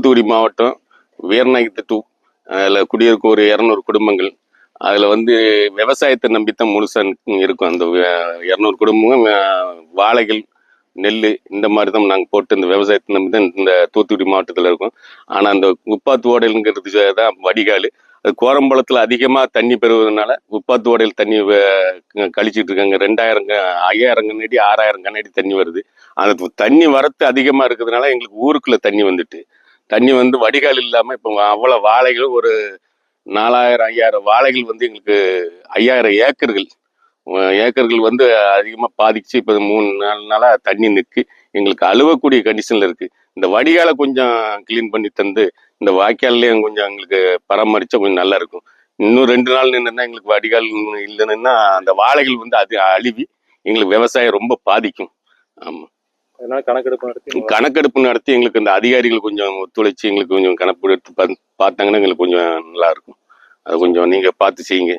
தூத்துக்குடி மாவட்டம் வீரநாயகத்து அதில் குடியிருக்கும் ஒரு 200 குடும்பங்கள். அதில் வந்து விவசாயத்தை நம்பித்தான் முழுசாக இருக்கும். அந்த 200 குடும்பம் வாழைகள், நெல் இந்த மாதிரி தான் நாங்கள் போட்டு இந்த விவசாயத்தை நம்பி தான் இந்த தூத்துக்குடி மாவட்டத்தில் இருக்கோம். ஆனால் அந்த உப்பாத்து ஓடைங்கிறது தான் வடிகால். அது கோரம்பலத்தில் அதிகமாக தண்ணி பெறுவதனால உப்பாத்து ஓடையில் தண்ணி கழிச்சிட்டு இருக்காங்க. 2000 5000 கண்ணாடி 6000 கண்ணாடி தண்ணி வருது. அந்த தண்ணி வரத்து அதிகமாக இருக்கிறதுனால எங்களுக்கு ஊருக்குள்ள தண்ணி வந்துட்டு தண்ணி வந்து வடிகால் இல்லாமல் இப்போ அவ்வளோ வாழைகளும் ஒரு 4000 5000 வாழைகள் வந்து எங்களுக்கு 5000 ஏக்கர்கள் வந்து அதிகமாக பாதிச்சு. இப்போ 3-4 நாளாக தண்ணி நிற்கு எங்களுக்கு அழுவக்கூடிய கண்டிஷனில் இருக்குது. இந்த வடிகாலை கொஞ்சம் க்ளீன் பண்ணி தந்து இந்த வாய்க்கால்லையும் கொஞ்சம் எங்களுக்கு பராமரித்தா கொஞ்சம் நல்லா இருக்கும். இன்னும் 2 நாள் நின்றுனா எங்களுக்கு வடிகால் இல்லைன்னா அந்த வாழைகள் வந்து அது அழுவி எங்களுக்கு விவசாயம் ரொம்ப பாதிக்கும். ஆமாம், அதனால கணக்கெடுப்பு நடத்தி எங்களுக்கு இந்த அதிகாரிகள் கொஞ்சம் ஒத்துழைச்சி எங்களுக்கு கொஞ்சம் கணக்கு எடுத்து பார்த்தாங்கன்னா எங்களுக்கு கொஞ்சம் நல்லா இருக்கும். அது கொஞ்சம் நீங்கள் பார்த்து செய்யுங்க.